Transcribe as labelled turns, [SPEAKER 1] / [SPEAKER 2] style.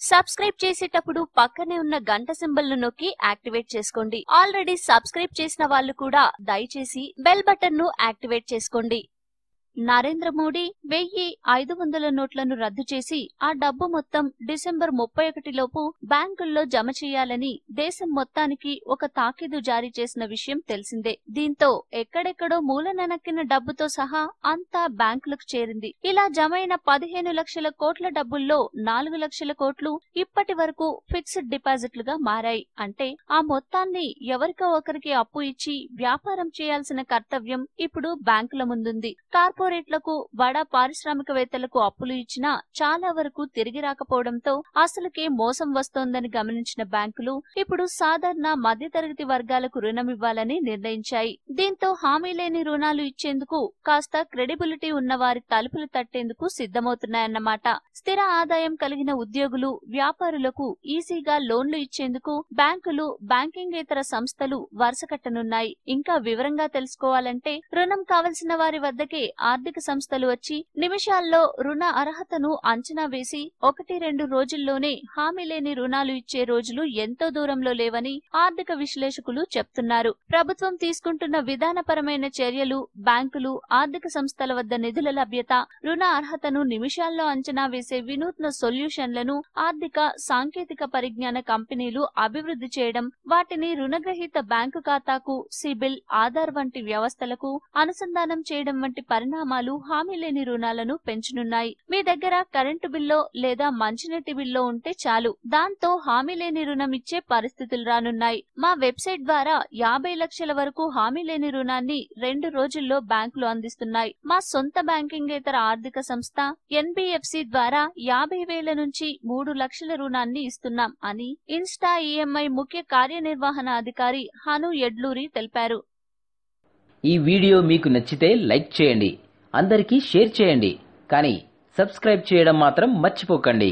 [SPEAKER 1] Subscribe చేసేటప్పుడు పక్కనే ఉన్న గంట సింబల్ ను నొక్కి యాక్టివేట్ చేసుకోండి. ఆల్రెడీ సబ్స్క్రైబ్ చేసిన వాళ్ళు కూడా దయచేసి బెల్ బటన్ ను యాక్టివేట్ చేసుకోండి. నరేంద్ర మోడీ 1500 నోట్లను రద్దు చేసి ఆ డబ్బు మొత్తం డిసెంబర్ 31 లోపు బ్యాంకుల్లో జమ చేయాలని దేశం మొత్తానికి ఒక తాకీదు జారీ చేసిన విషయం తెలిసిందే. దీంతో ఎక్కడెక్కడో మూలననక్కిన డబ్బుతో సహా అంతా బ్యాంకులకు చేరింది. ఇలా జమైన 15 లక్షల కోట్ల డబ్బుల్లో 4 లక్షల కోట్లు ఇప్పటి వరకు ఫిక్స్డ్ డిపాజిట్లుగా మారాయి. అంటే ఆ మొత్తాన్ని ఎవరికో ఒకరికి అప్పు ఇచ్చి వ్యాపారం చేయాల్సిన కర్తవ్యం ఇప్పుడు బ్యాంకుల ముందుంది. కార్పొరేట్లకు, బడా పారిశ్రామికవేత్తలకు అప్పులు ఇచ్చినా చాలా వరకు తిరిగి రాకపోవడంతో అసలుకే మోసం వస్తోందని గమనించిన బ్యాంకులు ఇప్పుడు సాధారణ మధ్యతరగతి వర్గాలకు రుణమివ్వాలని నిర్ణయించాయి. దీంతో హామీ లేని రుణాలు ఇచ్చేందుకు కాస్త క్రెడిబిలిటీ ఉన్న వారి తలుపులు తట్టేందుకు సిద్ధమవుతున్నాయన్నమాట. స్థిర ఆదాయం కలిగిన ఉద్యోగులు, వ్యాపారులకు ఈజీగా లోన్లు ఇచ్చేందుకు బ్యాంకులు, బ్యాంకింగేతర సంస్థలు వరుస కట్టనున్నాయి. ఇంకా వివరంగా తెలుసుకోవాలంటే రుణం కావలసిన వారి వద్దకే ఆర్థిక సంస్థలు వచ్చి నిమిషాల్లో రుణ అర్హతను అంచనా వేసి 1-2 రోజుల్లోనే హామీ లేని రుణాలు ఇచ్చే రోజులు ఎంతో దూరంలో లేవని ఆర్థిక విశ్లేషకులు చెప్తున్నారు. ప్రభుత్వం తీసుకుంటున్న విధానపరమైన చర్యలు, బ్యాంకులు, ఆర్థిక సంస్థల వద్ద నిధుల లభ్యత, రుణ అర్హతను నిమిషాల్లో అంచనా వేసే వినూత్న సొల్యూషన్లను ఆర్థిక, సాంకేతిక పరిజ్ఞాన కంపెనీలు అభివృద్ధి చేయడం, వాటిని రుణగ్రహీత బ్యాంకు ఖాతాకు, సిబిల్, ఆధార్ వంటి వ్యవస్థలకు అనుసంధానం చేయడం వంటి పరిణామాలు హామీ లేని రుణాలను పెంచనున్నాయి. మీ దగ్గర కరెంటు బిల్లో లేదా మంచినీటి బిల్లో ఉంటే చాలు, దాంతో హామీ లేని రుణం ఇచ్చే పరిస్థితులు రానున్నాయి. మా వెబ్సైట్ ద్వారా 50 లక్షల వరకు హామీ లేని రుణాన్ని 2 రోజుల్లో బ్యాంకులు అందిస్తున్నాయి. మా సొంత బ్యాంకింగేతర ఆర్థిక సంస్థ ఎన్బిఎఫ్సి ద్వారా 50,000 నుంచి 3 లక్షల రుణాన్ని ఇస్తున్నాం అని ఇన్స్టా ఈఎంఐ ముఖ్య కార్యనిర్వహణ అధికారి హను ఎడ్లూరి తెలిపారు.
[SPEAKER 2] ఈ వీడియో మీకు నచ్చితే లైక్ చేయండి, అందరికీ షేర్ చేయండి, కానీ సబ్స్క్రైబ్ చేయడం మాత్రం మర్చిపోకండి.